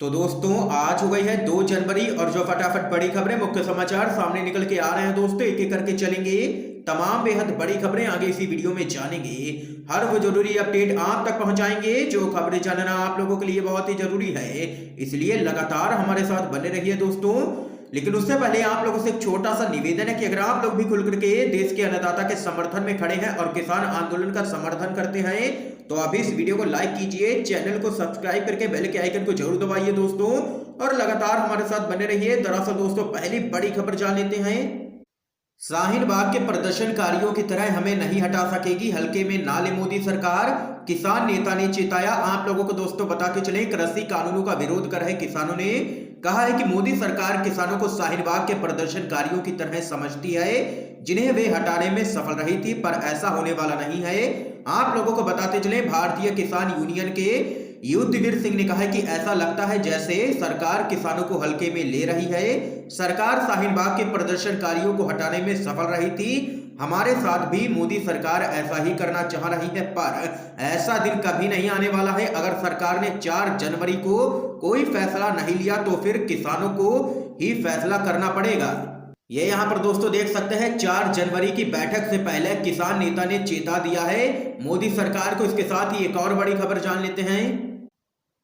तो दोस्तों आज हो गई है 2 जनवरी और जो फटाफट बड़ी खबरें मुख्य समाचार सामने निकल के आ रहे हैं दोस्तों, एक एक करके चलेंगे। तमाम बेहद बड़ी खबरें आगे इसी वीडियो में जानेंगे। हर वो जरूरी अपडेट आप तक पहुंचाएंगे जो खबरें जानना आप लोगों के लिए बहुत ही जरूरी है, इसलिए लगातार हमारे साथ बने रहिए दोस्तों। लेकिन उससे पहले आप लोगों से एक छोटा सा निवेदन है कि अगर आप लोग भी खुल करके देश के अन्नदाता के समर्थन में खड़े हैं और किसान आंदोलन का समर्थन करते हैं तो अभी इस वीडियो को लाइक कीजिए, चैनल को सब्सक्राइब करके बेल के आइकन को जरूर दबाइए दोस्तों और लगातार हमारे साथ बने रहिए। दरअसल दोस्तों पहली बड़ी खबर जान लेते हैं। शाहीन बाग के प्रदर्शनकारियों की तरह हमें नहीं हटा सकेगी, हल्के में ना ले मोदी सरकार, किसान नेता ने चेताया। आप लोगों को दोस्तों बताते चले, कृषि कानूनों का विरोध कर रहे किसानों ने कहा है कि मोदी सरकार किसानों को शाहीन बाग के प्रदर्शनकारियों की तरह समझती है जिन्हें वे हटाने में सफल रही थी, पर ऐसा होने वाला नहीं है। आप लोगों को बताते चले, भारतीय किसान यूनियन के युद्धवीर सिंह ने कहा है कि ऐसा लगता है जैसे सरकार किसानों को हल्के में ले रही है। सरकार शाहीन बाग के प्रदर्शनकारियों को हटाने में सफल रही थी, हमारे साथ भी मोदी सरकार ऐसा ही करना चाह रही है, पर ऐसा दिन कभी नहीं आने वाला है। अगर सरकार ने 4 जनवरी को कोई फैसला नहीं लिया तो फिर किसानों को ही फैसला करना पड़ेगा। ये यहाँ पर दोस्तों देख सकते हैं, 4 जनवरी की बैठक से पहले किसान नेता ने चेता दिया है मोदी सरकार को। इसके साथ ही एक और बड़ी खबर जान लेते हैं।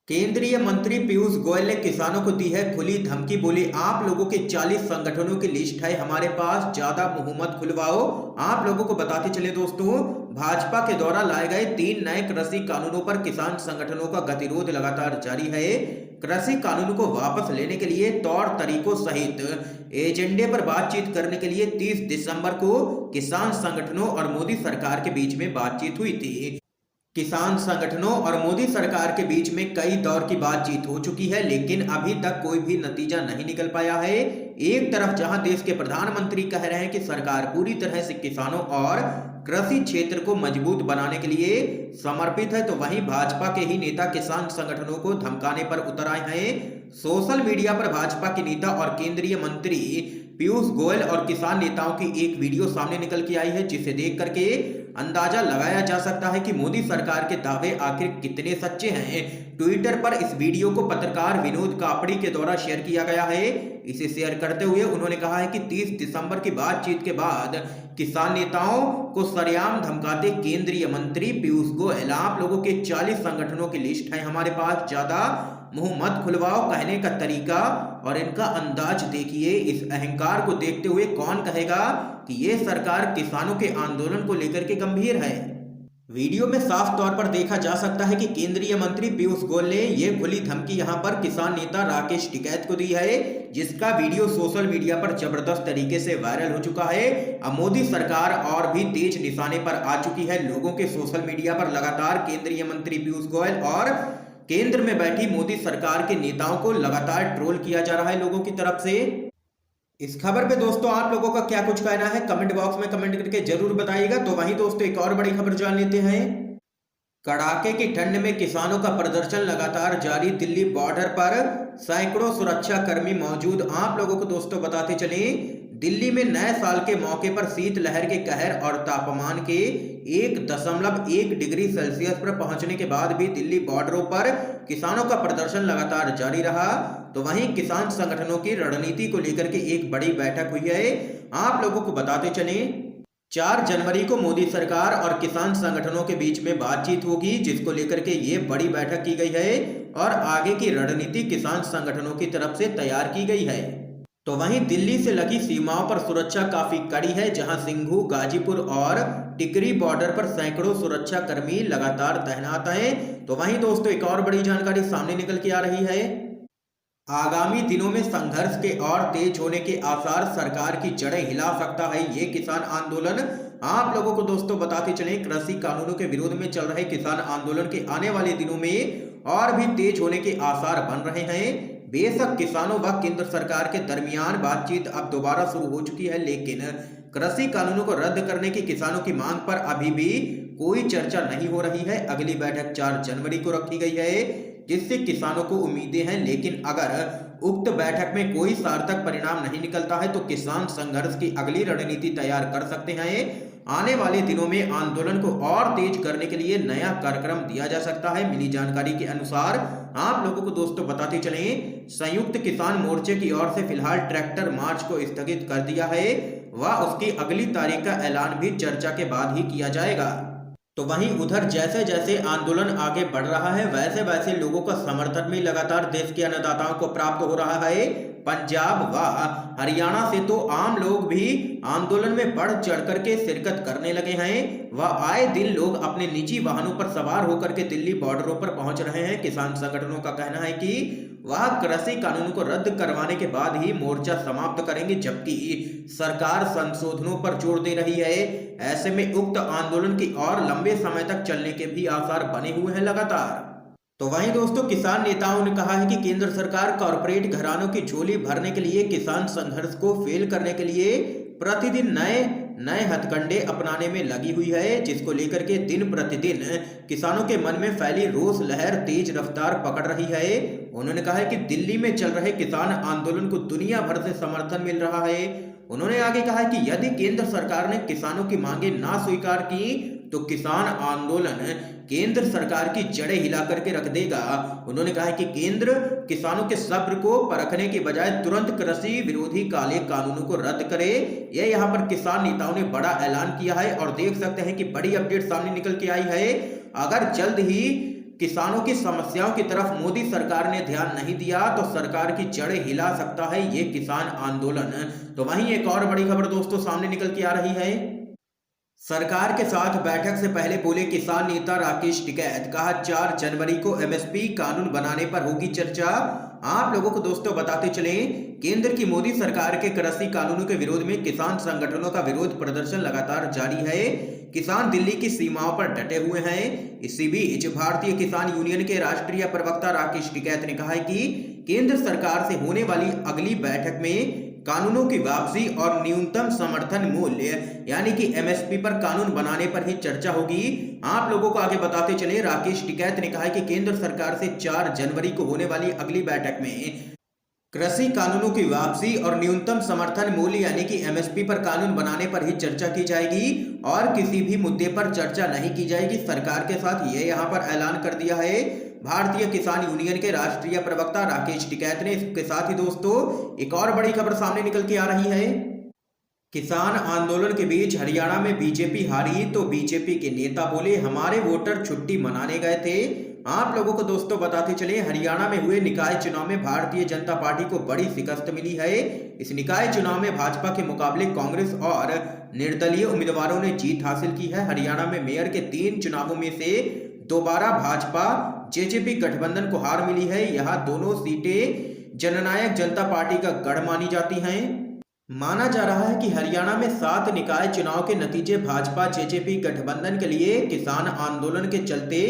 केंद्रीय मंत्री पीयूष गोयल ने किसानों को दी है खुली धमकी, बोले आप लोगों के 40 संगठनों की लिस्ट है हमारे पास, ज्यादा मुंह मत खुलवाओ। आप लोगों को बताते चले दोस्तों, भाजपा के द्वारा लाए गए 3 नए कृषि कानूनों पर किसान संगठनों का गतिरोध लगातार जारी है। कृषि कानून को वापस लेने के लिए तौर तरीकों सहित एजेंडे पर बातचीत करने के लिए 30 दिसंबर को किसान संगठनों और मोदी सरकार के बीच में बातचीत हुई थी। किसान संगठनों और मोदी सरकार के बीच में कई दौर की बातचीत हो चुकी है, लेकिन अभी तक कोई भी नतीजा नहीं निकल पाया है। एक तरफ जहां देश के प्रधानमंत्री कह रहे हैं कि सरकार पूरी तरह से किसानों और कृषि क्षेत्र को मजबूत बनाने के लिए समर्पित है, तो वहीं भाजपा के ही नेता किसान संगठनों को धमकाने पर उतर आए हैं। सोशल मीडिया पर भाजपा के नेता और केंद्रीय मंत्री पीयूष गोयल और किसान नेताओं की एक वीडियो सामने निकल के आई है, जिसे देख करके अंदाजा लगाया जा सकता है कि मोदी सरकार के दावे आखिर कितने सच्चे हैं। ट्विटर पर इस वीडियो को पत्रकार विनोद कापड़ी के द्वारा शेयर किया गया है। इसे शेयर करते हुए उन्होंने कहा है कि 30 दिसंबर की बातचीत के बाद किसान नेताओं को सरेआम धमकाते केंद्रीय मंत्री पीयूष गोयल, आप लोगों के 40 संगठनों की लिस्ट है हमारे पास, ज्यादा मुंह मत खुलवाओ। कहने का तरीका और इनका अंदाज देखिए। इस अहंकार को देखते हुए कौन कहेगा कि ये सरकार किसानों के आंदोलन को लेकर के गंभीर है। वीडियो में साफ तौर पर देखा जा सकता है कि केंद्रीय मंत्री पीयूष गोयल ने यह खुली धमकी यहां पर किसान नेता राकेश टिकैत को दी है, जिसका वीडियो सोशल मीडिया पर जबरदस्त तरीके से वायरल हो चुका है। अब मोदी सरकार और भी तेज निशाने पर आ चुकी है। लोगों के सोशल मीडिया पर लगातार केंद्रीय मंत्री पीयूष गोयल और केंद्र में बैठी मोदी सरकार के नेताओं को लगातार ट्रोल किया जा रहा है लोगों की तरफ से। इस खबर पे दोस्तों आप लोगों का क्या कुछ कहना है कमेंट बॉक्स में कमेंट करके जरूर बताइएगा। तो वहीं दोस्तों एक और बड़ी खबर जान लेते हैं। कड़ाके की ठंड में किसानों का प्रदर्शन लगातार जारी, दिल्ली बॉर्डर पर सैकड़ों सुरक्षा कर्मी मौजूद। आप लोगों को दोस्तों बताते चले, दिल्ली में नए साल के मौके पर शीतलहर के कहर और तापमान के 1.1 डिग्री सेल्सियस पर पहुंचने के बाद भी दिल्ली बॉर्डरों पर किसानों का प्रदर्शन लगातार जारी रहा। तो वहीं किसान संगठनों की रणनीति को लेकर के एक बड़ी बैठक हुई है। आप लोगों को बताते चले, 4 जनवरी को मोदी सरकार और किसान संगठनों के बीच में बातचीत होगी, जिसको लेकर के ये बड़ी बैठक की गई है और आगे की रणनीति किसान संगठनों की तरफ से तैयार की गई है। तो वहीं दिल्ली से लगी सीमाओं पर सुरक्षा काफी कड़ी है, जहां सिंघू, गाजीपुर और टिकरी बॉर्डर पर सैकड़ों सुरक्षा कर्मी लगातार तैनात हैं। तो वहीं दोस्तों एक और बड़ी जानकारी सामने निकल के आ रही है। आगामी दिनों में संघर्ष के और तेज होने के आसार, सरकार की जड़ें हिला सकता है ये किसान आंदोलन। आप लोगों को दोस्तों बताते चले, कृषि कानूनों के विरोध में चल रहे किसान आंदोलन के आने वाले दिनों में और भी तेज होने के आसार बन रहे हैं। बेशक किसानों व केंद्र सरकार के दरमियान बातचीत अब दोबारा शुरू हो चुकी है, लेकिन कृषि कानूनों को रद्द करने की किसानों की मांग पर अभी भी कोई चर्चा नहीं हो रही है। अगली बैठक 4 जनवरी को रखी गई है, जिससे किसानों को उम्मीदें हैं, लेकिन अगर उक्त बैठक में कोई सार्थक परिणाम नहीं निकलता है तो किसान संघर्ष की अगली रणनीति तैयार कर सकते हैं। आने वाले दिनों में आंदोलन को और तेज करने के लिए नया कार्यक्रम दिया जा सकता है। मिली जानकारी के अनुसार आप लोगों को दोस्तों बताते चलें, संयुक्त किसान मोर्चे की ओर से फिलहाल ट्रैक्टर मार्च को स्थगित कर दिया है व उसकी अगली तारीख का ऐलान भी चर्चा के बाद ही किया जाएगा। तो वहीं उधर जैसे जैसे आंदोलन आगे बढ़ रहा है वैसे वैसे लोगों का समर्थन भी लगातार देश के अन्नदाताओं को प्राप्त हो रहा है। पंजाब व हरियाणा से तो आम लोग भी आंदोलन में बढ़ चढ़ करके शिरकत करने लगे हैं व आए दिन लोग अपने निजी वाहनों पर सवार होकर के दिल्ली बॉर्डरों पर पहुंच रहे हैं। किसान संगठनों का कहना है कि वह कृषि कानून को रद्द करवाने के बाद ही मोर्चा समाप्त करेंगे, जबकि सरकार संशोधनों पर जोर दे रही है। ऐसे में उक्त आंदोलन की और लंबे समय तक चलने के भी आसार बने हुए हैं लगातार। तो वहीं दोस्तों किसान नेताओं ने कहा है कि केंद्र सरकार कॉरपोरेट घरानों की झोली भरने के लिए किसान संघर्ष को फेल करने के लिए प्रतिदिन नए नए हथकंडे अपनाने में लगी हुई है, जिसको लेकर के दिन प्रतिदिन किसानों के मन में फैली रोष लहर तेज रफ्तार पकड़ रही है। उन्होंने कहा है कि दिल्ली में चल रहे किसान आंदोलन को दुनिया भर से समर्थन मिल रहा है। उन्होंने आगे कहा कि यदि केंद्र सरकार ने किसानों की मांगे ना स्वीकार की तो किसान आंदोलन केंद्र सरकार की जड़ें हिला करके रख देगा। उन्होंने कहा कि केंद्र किसानों के सब्र को परखने के बजाय तुरंत कृषि विरोधी काले कानूनों को रद्द करे। यह यहाँ पर किसान नेताओं ने बड़ा ऐलान किया है और देख सकते हैं कि बड़ी अपडेट सामने निकल के आई है। अगर जल्द ही किसानों की समस्याओं की तरफ मोदी सरकार ने ध्यान नहीं दिया तो सरकार की जड़ें हिला सकता है ये किसान आंदोलन। तो वहीं एक और बड़ी खबर दोस्तों सामने निकल के आ रही है। सरकार के साथ बैठक से पहले बोले किसान नेता राकेश टिकैत, कहा 4 जनवरी को एमएसपी कानून बनाने पर होगी चर्चा। आप लोगों को दोस्तों बताते चलें, केंद्र की मोदी सरकार के कृषि कानूनों के विरोध में किसान संगठनों का विरोध प्रदर्शन लगातार जारी है। किसान दिल्ली की सीमाओं पर डटे हुए हैं। इसी बीच भारतीय किसान यूनियन के राष्ट्रीय प्रवक्ता राकेश टिकैत ने कहा है कि केंद्र सरकार से होने वाली अगली बैठक में कानूनों की वापसी और न्यूनतम समर्थन मूल्य यानी कि एमएसपी पर कानून बनाने पर ही चर्चा होगी। आप लोगों को आगे बताते चले, राकेश टिकैत ने कहा कि केंद्र सरकार से 4 जनवरी को होने वाली अगली बैठक में कृषि कानूनों की वापसी और न्यूनतम समर्थन मूल्य यानी कि एमएसपी पर कानून बनाने पर ही चर्चा की जाएगी और किसी भी मुद्दे पर चर्चा नहीं की जाएगी। सरकार के साथ ये यहाँ पर ऐलान कर दिया है भारतीय किसान यूनियन के राष्ट्रीय प्रवक्ता राकेश टिकैत ने। इसके साथ ही दोस्तों एक और बड़ी खबर सामने निकल के आ रही है। किसान आंदोलन के बीच हरियाणा में बीजेपी हारी तो बीजेपी के नेता बोले हमारे वोटर छुट्टी मनाने गए थे। आप लोगों को दोस्तों बताते चले, हरियाणा में हुए निकाय चुनाव में भारतीय जनता पार्टी को बड़ी शिकस्त मिली है। इस निकाय चुनाव में भाजपा के मुकाबले कांग्रेस और निर्दलीय उम्मीदवारों ने जीत हासिल की है। हरियाणा में मेयर के 3 चुनावों में से दोबारा भाजपा जेजेपी गठबंधन को हार मिली है। यहाँ दोनों सीटें जननायक जनता पार्टी का गढ़ मानी जाती हैं। माना जा रहा है कि हरियाणा में 7 निकाय चुनाव के नतीजे भाजपा जेजेपी गठबंधन के लिए किसान आंदोलन के चलते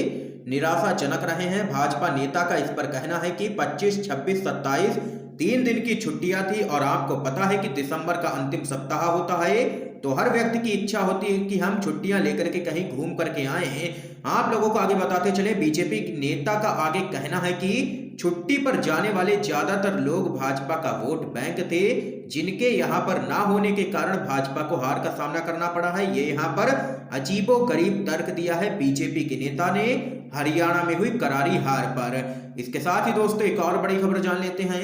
निराशाजनक रहे हैं। भाजपा नेता का इस पर कहना है कि 25, 26, 27 3 दिन की छुट्टियां थी और आपको पता है कि दिसंबर का अंतिम सप्ताह होता है तो हर व्यक्ति की इच्छा होती है कि हम छुट्टियां लेकर के कहीं घूम करके आए। आप लोगों को आगे बताते चले, बीजेपी नेता का आगे कहना है कि छुट्टी पर जाने वाले ज्यादातर लोग भाजपा का वोट बैंक थे, जिनके यहां पर ना होने के कारण भाजपा को हार का सामना करना पड़ा है। ये यहां पर अजीबोगरीब तर्क दिया है बीजेपी के नेता ने हरियाणा में हुई करारी हार पर। इसके साथ ही दोस्तों एक और बड़ी खबर जान लेते हैं।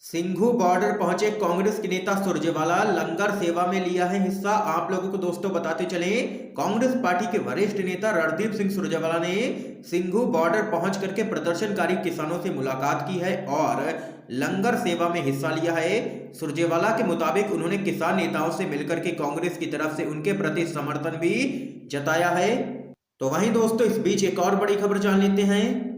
सिंघू बॉर्डर पहुंचे कांग्रेस के नेता सुरजेवाला, लंगर सेवा में लिया है हिस्सा। आप लोगों को दोस्तों बताते चले, कांग्रेस पार्टी के वरिष्ठ नेता रणदीप सिंह सुरजेवाला ने सिंघू बॉर्डर पहुंच करके प्रदर्शनकारी किसानों से मुलाकात की है और लंगर सेवा में हिस्सा लिया है। सुरजेवाला के मुताबिक उन्होंने किसान नेताओं से मिलकर के कांग्रेस की तरफ से उनके प्रति समर्थन भी जताया है। तो वहीं दोस्तों इस बीच एक और बड़ी खबर जान लेते हैं।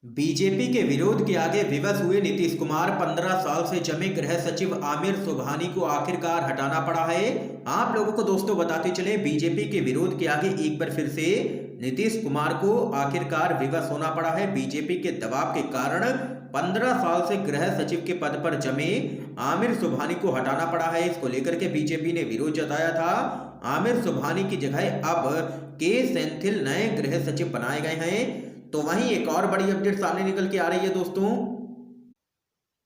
बीजेपी के विरोध के आगे विवश हुए नीतीश कुमार, 15 साल से जमे गृह सचिव आमिर सुबहानी को आखिरकार हटाना पड़ा है। आप लोगों को दोस्तों बताते चले, बीजेपी के विरोध के आगे एक बार फिर से नीतीश कुमार को आखिरकार विवश होना पड़ा है। बीजेपी के दबाव के कारण 15 साल से गृह सचिव के पद पर जमे आमिर सुबहानी को हटाना पड़ा है। इसको लेकर के बीजेपी ने विरोध जताया था। आमिर सुबहानी की जगह अब के सेंथिल नए गृह सचिव बनाए गए हैं। तो वहीं एक और बड़ी अपडेट सामने निकल के आ रही है दोस्तों।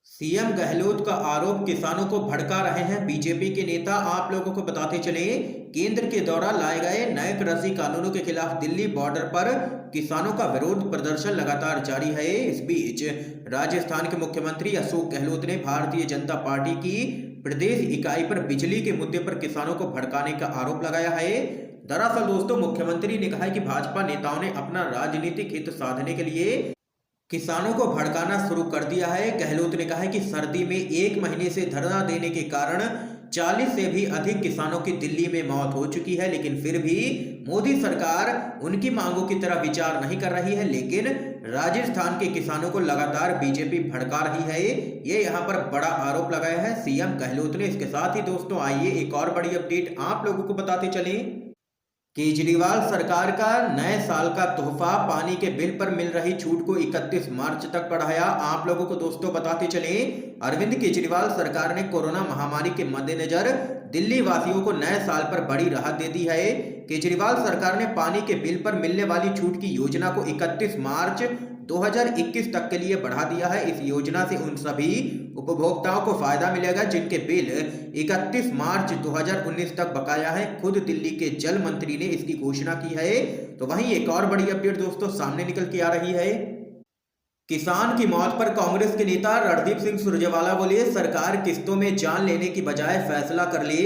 सीएम गहलोत का आरोप किसानों को भड़का रहे हैं बीजेपी के नेता। आप लोगों को बताते चले, केंद्र के द्वारा लाए गए नए कृषि कानूनों के खिलाफ दिल्ली बॉर्डर पर किसानों का विरोध प्रदर्शन लगातार जारी है। इस बीच राजस्थान के मुख्यमंत्री अशोक गहलोत ने भारतीय जनता पार्टी की प्रदेश इकाई पर बिजली के मुद्दे पर किसानों को भड़काने का आरोप लगाया है। दरअसल दोस्तों, मुख्यमंत्री ने कहा है कि भाजपा नेताओं ने अपना राजनीतिक हित साधने के लिए किसानों को भड़काना शुरू कर दिया है। गहलोत ने कहा है कि सर्दी में 1 महीने से धरना देने के कारण 40 से भी अधिक किसानों की दिल्ली में मौत हो चुकी है, लेकिन फिर भी मोदी सरकार उनकी मांगों की तरह विचार नहीं कर रही है। लेकिन राजस्थान के किसानों को लगातार बीजेपी भड़का रही है, ये यहाँ पर बड़ा आरोप लगाया है सीएम गहलोत ने। इसके साथ ही दोस्तों, आइए एक और बड़ी अपडेट आप लोगों को बताते चलें। केजरीवाल सरकार का नए साल का तोहफा, पानी के बिल पर मिल रही छूट को 31 मार्च तक बढ़ाया। आप लोगों को दोस्तों बताते चले, अरविंद केजरीवाल सरकार ने कोरोना महामारी के मद्देनजर दिल्ली वासियों को नए साल पर बड़ी राहत दे दी है। केजरीवाल सरकार ने पानी के बिल पर मिलने वाली छूट की योजना को 31 मार्च 2021 तक के लिए बढ़ा दिया है। इस योजना से उन सभी उपभोक्ताओं को फायदा मिलेगा जिनके बिल 31 मार्च 2019 तक बकाया है। खुद दिल्ली के जल मंत्री ने इसकी घोषणा की है। तो वहीं एक और बड़ी अपडेट दोस्तों सामने निकल के आ रही है। किसान की मौत पर कांग्रेस के नेता रणदीप सिंह सुरजेवाला बोले, सरकार किस्तों में जान लेने की बजाय फैसला कर ले,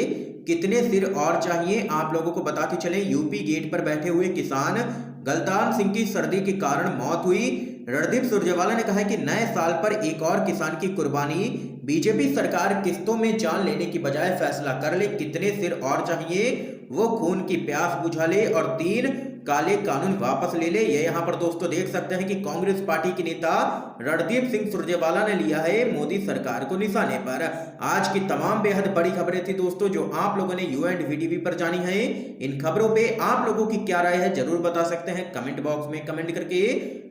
कितने सिर और चाहिए। आप लोगों को बताते चले, यूपी गेट पर बैठे हुए किसान गलतान सिंह की सर्दी के कारण मौत हुई। रणदीप सुरजेवाला ने कहा है कि नए साल पर एक और किसान की कुर्बानी। बीजेपी सरकार किस्तों में जान लेने की बजाय फैसला कर ले, कितने सिर और चाहिए, वो खून की प्यास बुझा ले और 3 काले कानून वापस ले ले। ये यहाँ पर दोस्तों देख सकते हैं कि कांग्रेस पार्टी के नेता रणदीप सिंह सुरजेवाला ने लिया है मोदी सरकार को निशाने पर। आज की तमाम बेहद बड़ी खबरें थी दोस्तों जो आप लोगों ने UNVTV पर जानी है। इन खबरों पे आप लोगों की क्या राय है जरूर बता सकते हैं कमेंट बॉक्स में कमेंट करके।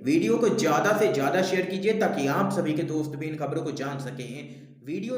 वीडियो को ज्यादा से ज्यादा शेयर कीजिए ताकि आप सभी के दोस्त भी इन खबरों को जान सकें। वीडियो